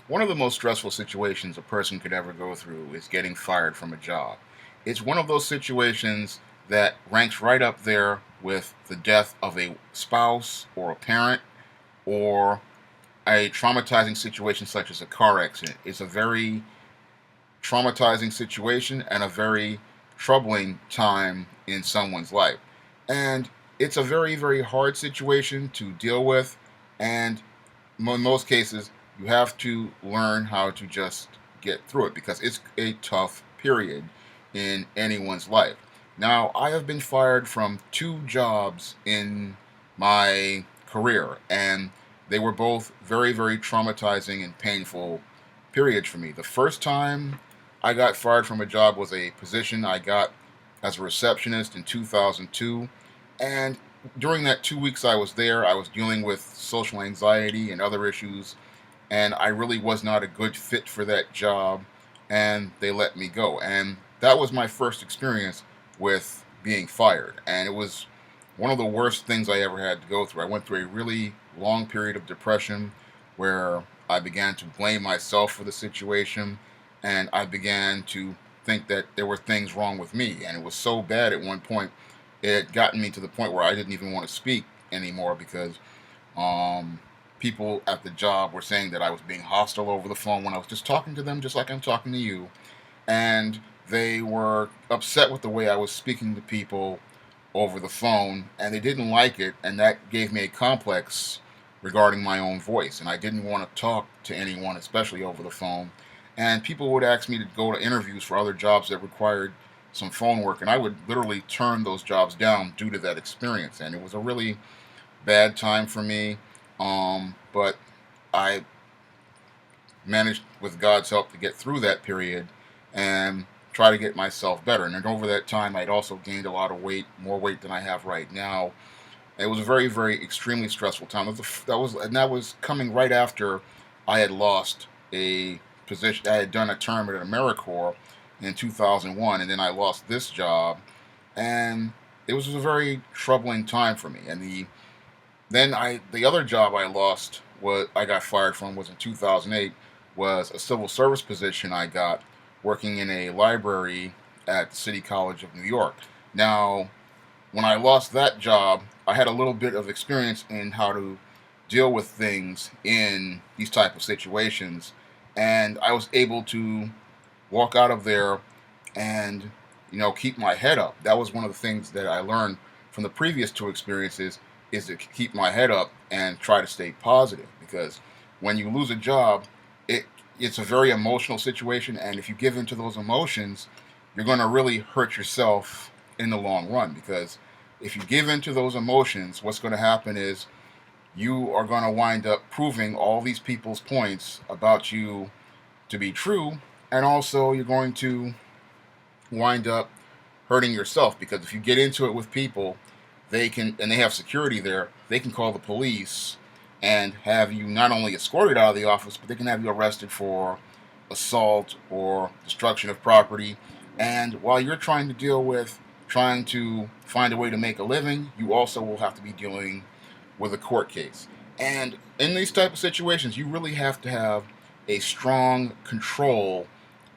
One of the most stressful situations a person could ever go through is getting fired from a job. It's one of those situations that ranks right up there with the death of a spouse or a parent or a traumatizing situation such as a car accident. It's a very traumatizing situation and a very troubling time in someone's life. And it's a very, very hard situation to deal with. And in most cases, you have to learn how to just get through it because it's a tough period in anyone's life. Now, I have been fired from two jobs in my career, and they were both very, very traumatizing and painful periods for me. The first time I got fired from a job was a position I got as a receptionist in 2002, and during that 2 weeks I was there, I was dealing with social anxiety and other issues, and I really was not a good fit for that job, and they let me go. And that was my first experience with being fired, and it was one of the worst things I ever had to go through. I went through a really long period of depression where I began to blame myself for the situation, and I began to think that there were things wrong with me, and it was so bad at one point it had gotten me to the point where I didn't even want to speak anymore because um, people at the job were saying that I was being hostile over the phone when I was just talking to them, just like I'm talking to you. And they were upset with the way I was speaking to people over the phone, and they didn't like it, and that gave me a complex regarding my own voice. And I didn't want to talk to anyone, especially over the phone. And people would ask me to go to interviews for other jobs that required some phone work, and I would literally turn those jobs down due to that experience. And it was a really bad time for me. But I managed, with God's help, to get through that period and try to get myself better. And then over that time, I'd also gained a lot of weight, more weight than I have right now. It was a very, very extremely stressful time. And that was coming right after I had lost a position. I had done a term at AmeriCorps in 2001, and then I lost this job, and it was a very troubling time for me. And the other job I lost, what I got fired from, was in 2008, was a civil service position I got working in a library at the City College of New York. Now, when I lost that job, I had a little bit of experience in how to deal with things in these type of situations, and I was able to walk out of there and keep my head up. That was one of the things that I learned from the previous two experiences, is to keep my head up and try to stay positive, because when you lose a job, it it's a very emotional situation, and if you give into those emotions, you're going to really hurt yourself in the long run, because if you give into those emotions, what's going to happen is you are going to wind up proving all these people's points about you to be true, and also you're going to wind up hurting yourself, because if you get into it with people, they have security there, they can call the police and have you not only escorted out of the office, but they can have you arrested for assault or destruction of property. And while you're trying to deal with trying to find a way to make a living, you also will have to be dealing with a court case. And in these type of situations, you really have to have a strong control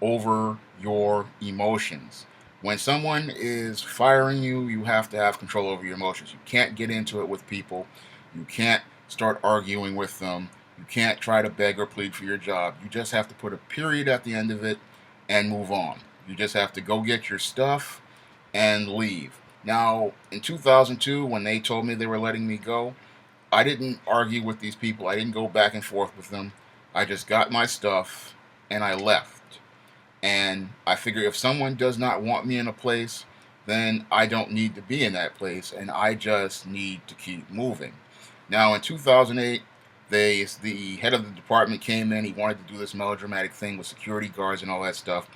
over your emotions. When someone is firing you, you have to have control over your emotions. You can't get into it with people. You can't start arguing with them. You can't try to beg or plead for your job. You just have to put a period at the end of it and move on. You just have to go get your stuff and leave. Now, in 2002, when they told me they were letting me go, I didn't argue with these people. I didn't go back and forth with them. I just got my stuff and I left. And I figure if someone does not want me in a place, then I don't need to be in that place, and I just need to keep moving. Now, in 2008, the head of the department came in. He wanted to do this melodramatic thing with security guards and all that stuff.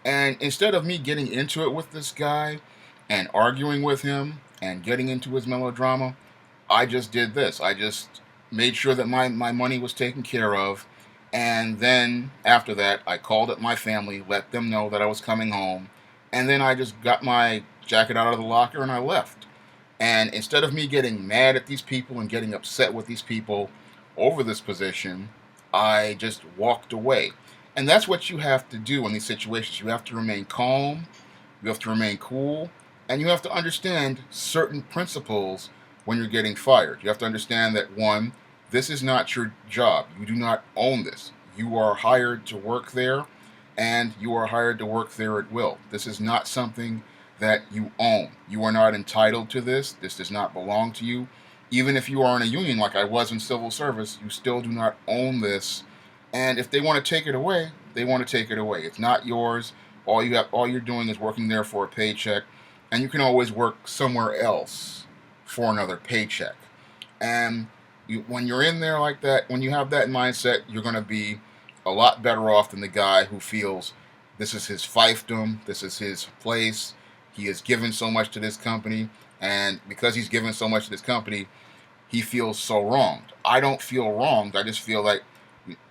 And instead of me getting into it with this guy and arguing with him and getting into his melodrama, I just did this. I just made sure that my money was taken care of. And then after that, I called up my family, let them know that I was coming home. And then I just got my jacket out of the locker and I left. And instead of me getting mad at these people and getting upset with these people over this position, I just walked away. And that's what you have to do in these situations. You have to remain calm, you have to remain cool, and you have to understand certain principles when you're getting fired. You have to understand that one, this is not your job. You do not own this. You are hired to work there, and you are hired to work there at will. This is not something that you own. You are not entitled to this. This does not belong to you. Even if you are in a union like I was in civil service, you still do not own this. And if they want to take it away, they want to take it away. It's not yours. All you're doing is working there for a paycheck, and you can always work somewhere else for another paycheck. And when you're in there like that, when you have that mindset, you're going to be a lot better off than the guy who feels this is his fiefdom, this is his place. He has given so much to this company, and because he's given so much to this company, he feels so wronged. I don't feel wronged. I just feel like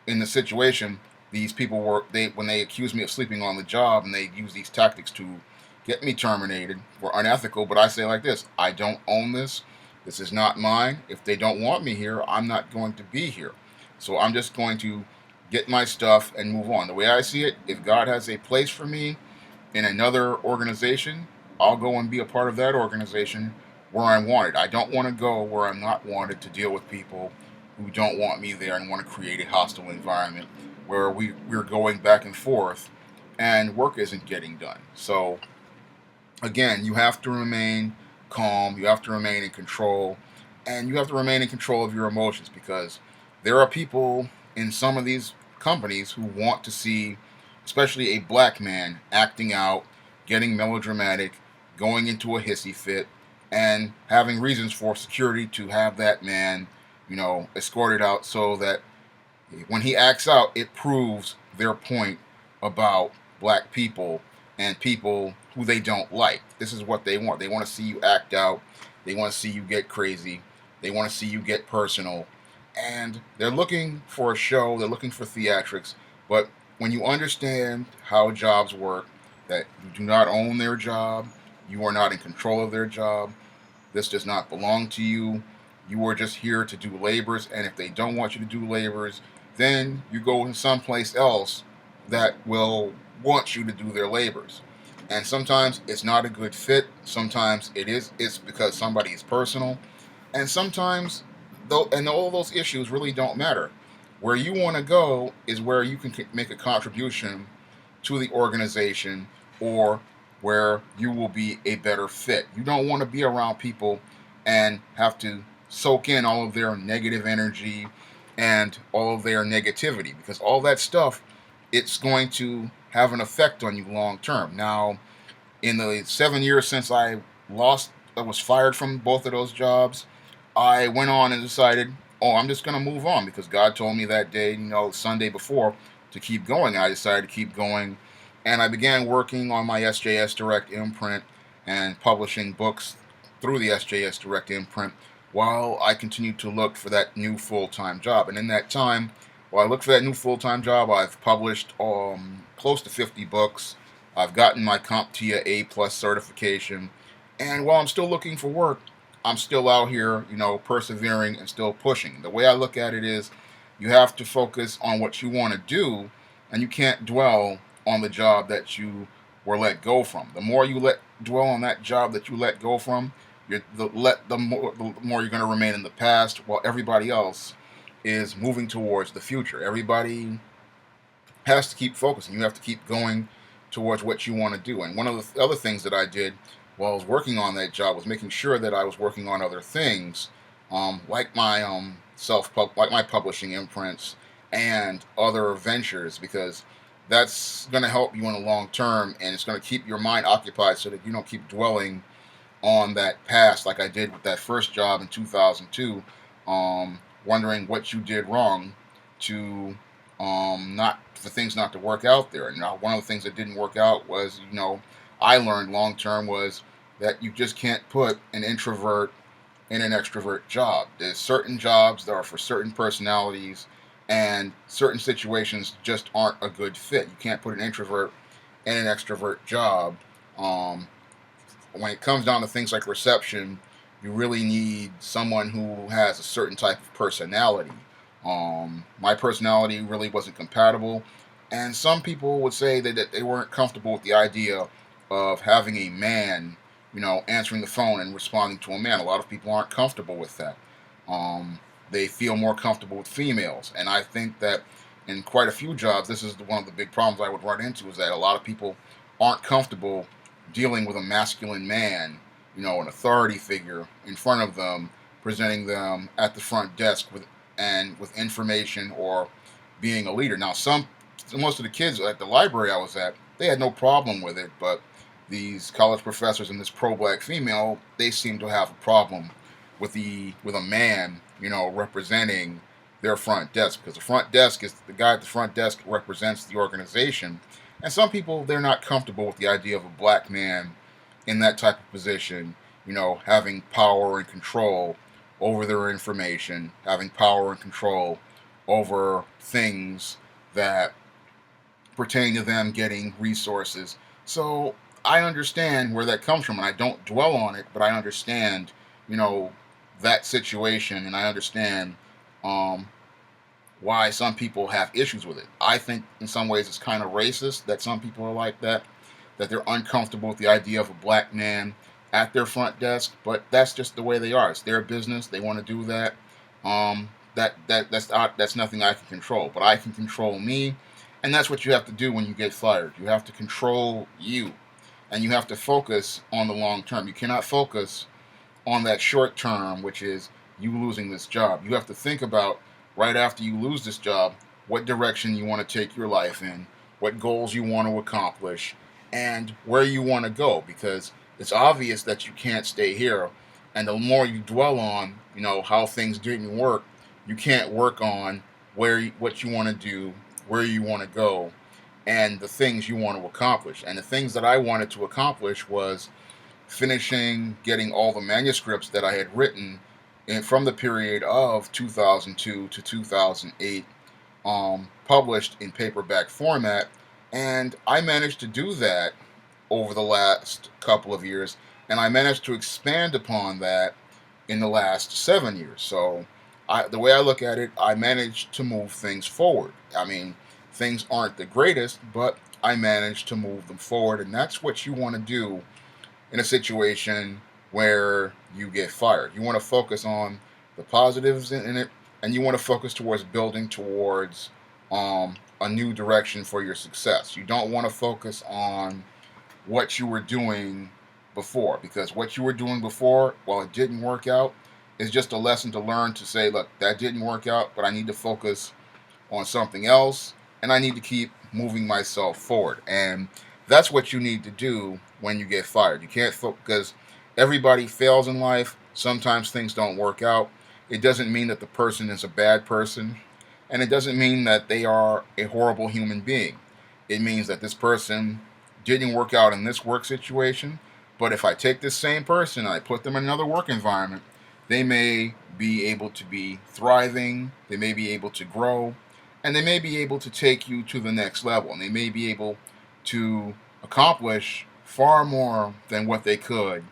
in the situation, these people were when they accused me of sleeping on the job and they use these tactics to get me terminated were unethical. But I say like this: I don't own this. This is not mine. If they don't want me here, I'm not going to be here. So I'm just going to get my stuff and move on. The way I see it, if God has a place for me in another organization, I'll go and be a part of that organization where I'm wanted. I don't want to go where I'm not wanted to deal with people who don't want me there and want to create a hostile environment where we're going back and forth and work isn't getting done. So again, you have to remain calm, you have to remain in control, and you have to remain in control of your emotions because there are people in some of these companies who want to see, especially a black man, acting out, getting melodramatic, going into a hissy fit, and having reasons for security to have that man, escorted out so that when he acts out, it proves their point about black people and people who they don't like. This is what they want. They want to see you act out. They want to see you get crazy. They want to see you get personal. And they're looking for a show. They're looking for theatrics. But when you understand how jobs work, that you do not own their job, you are not in control of their job, this does not belong to you. You are just here to do labors, and if they don't want you to do labors, then you go someplace else that will want you to do their labors. And sometimes it's not a good fit. Sometimes it is. It's because somebody is personal, and sometimes though, and all those issues really don't matter. Where you want to go is where you can make a contribution to the organization, or where you will be a better fit. You don't want to be around people and have to soak in all of their negative energy and all of their negativity because all that stuff, it's going to have an effect on you long term. Now, in the 7 years since I was fired from both of those jobs, I went on and decided, oh, I'm just going to move on because God told me that day, Sunday before, to keep going. I decided to keep going, and I began working on my SJS Direct imprint and publishing books through the SJS Direct imprint while I continued to look for that new full-time job. And in that time, while I looked for that new full-time job, I've published close to 50 books. I've gotten my CompTIA A+ certification. And while I'm still looking for work, I'm still out here, persevering and still pushing. The way I look at it is you have to focus on what you want to do, and you can't dwell on the job that you were let go from. The more you dwell on that job that you let go from, the more you're going to remain in the past while everybody else is moving towards the future. Everybody has to keep focusing. You have to keep going towards what you want to do. And one of the other things that I did while I was working on that job was making sure that I was working on other things, like my like my publishing imprints and other ventures, because that's going to help you in the long term, and it's going to keep your mind occupied so that you don't keep dwelling on that past like I did with that first job in 2002, wondering what you did wrong to not for things not to work out there. And one of the things that didn't work out was, I learned long term was that you just can't put an introvert in an extrovert job. There's certain jobs that are for certain personalities, and certain situations just aren't a good fit. You can't put an introvert in an extrovert job. When it comes down to things like reception, you really need someone who has a certain type of personality. My personality really wasn't compatible, and some people would say that they weren't comfortable with the idea of having a man, answering the phone and responding to a man. A lot of people aren't comfortable with that. They feel more comfortable with females, and I think that in quite a few jobs, this is one of the big problems I would run into is that a lot of people aren't comfortable dealing with a masculine man, an authority figure in front of them, presenting them at the front desk with information or being a leader. Now, most of the kids at the library I was at, they had no problem with it, but these college professors and this pro-black female, they seem to have a problem with a man, representing their front desk, because the front desk is the guy at the front desk represents the organization, and some people they're not comfortable with the idea of a black man in that type of position, having power and control over their information, having power and control over things that pertain to them getting resources. So I understand where that comes from, and I don't dwell on it, but I understand, you know, that situation, and I understand um, why some people have issues with it. I think in some ways it's kind of racist that some people are like that they're uncomfortable with the idea of a black man at their front desk, but that's just the way they are. It's their business. They want to do that. That's nothing I can control, but I can control me, and that's what you have to do when you get fired. You have to control you, and you have to focus on the long term. You cannot focus on that short term, which is you losing this job. You have to think about right after you lose this job, what direction you want to take your life in, what goals you want to accomplish, and where you want to go, because it's obvious that you can't stay here. And the more you dwell on, how things didn't work, you can't work on what you want to do, where you want to go, and the things you want to accomplish. And the things that I wanted to accomplish was finishing getting all the manuscripts that I had written from the period of 2002 to 2008 published in paperback format. And I managed to do that over the last couple of years, and I managed to expand upon that in the last 7 years. So, the way I look at it, I managed to move things forward. I mean, things aren't the greatest, but I managed to move them forward, and that's what you want to do in a situation where you get fired. You want to focus on the positives in it, and you want to focus towards building towards a new direction for your success. You don't want to focus on what you were doing before, because what you were doing before, while it didn't work out, is just a lesson to learn to say, look, that didn't work out, but I need to focus on something else, and I need to keep moving myself forward. And that's what you need to do when you get fired. You can't because everybody fails in life. Sometimes things don't work out. It doesn't mean that the person is a bad person, and it doesn't mean that they are a horrible human being. It means that this person didn't work out in this work situation, but if I take this same person and I put them in another work environment, they may be able to be thriving, they may be able to grow, and they may be able to take you to the next level, and they may be able to accomplish far more than what they could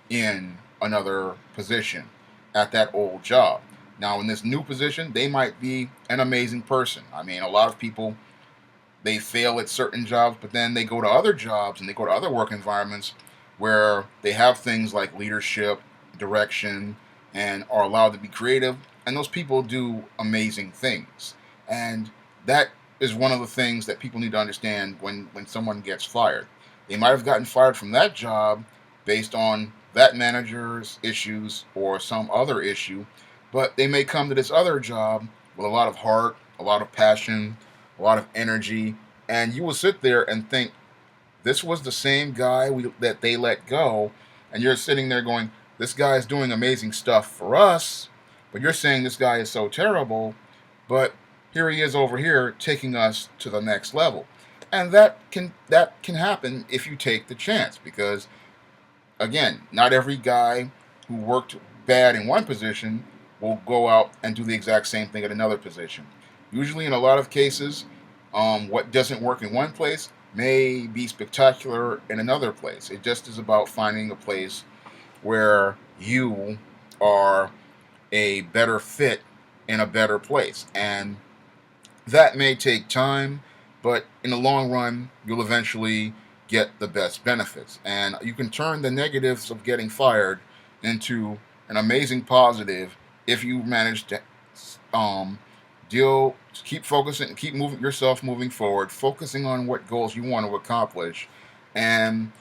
in another position at that old job. Now, in this new position, they might be an amazing person. I mean, a lot of people, they fail at certain jobs, but then they go to other jobs and they go to other work environments where they have things like leadership, direction, and are allowed to be creative. And those people do amazing things. And that is one of the things that people need to understand when someone gets fired. They might have gotten fired from that job based on that manager's issues or some other issue, but they may come to this other job with a lot of heart, a lot of passion, a lot of energy, and you will sit there and think, this was the same guy that they let go, and you're sitting there going, this guy is doing amazing stuff for us, but you're saying this guy is so terrible, but here he is over here taking us to the next level. And that can happen if you take the chance, because again, not every guy who worked bad in one position will go out and do the exact same thing at another position. Usually, in a lot of cases, what doesn't work in one place may be spectacular in another place. It just is about finding a place where you are a better fit in a better place. And that may take time, but in the long run, you'll eventually get the best benefits. And you can turn the negatives of getting fired into an amazing positive if you manage to um, keep focusing, keep moving yourself moving forward, focusing on what goals you want to accomplish, and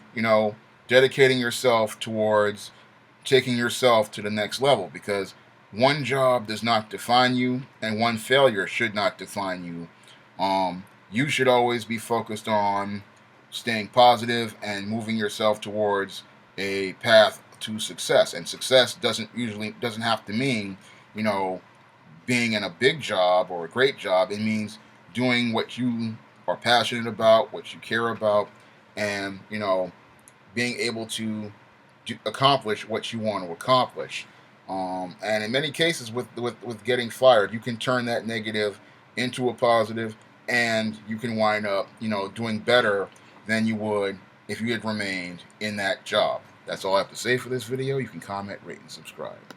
dedicating yourself towards taking yourself to the next level, because one job does not define you and one failure should not define you. You should always be focused on staying positive and moving yourself towards a path to success. And success doesn't have to mean, you know, being in a big job or a great job. It means doing what you are passionate about, what you care about, and being able to accomplish what you want to accomplish. And in many cases, with getting fired, you can turn that negative into a positive, and you can wind up, doing better than you would if you had remained in that job. That's all I have to say for this video. You can comment, rate, and subscribe.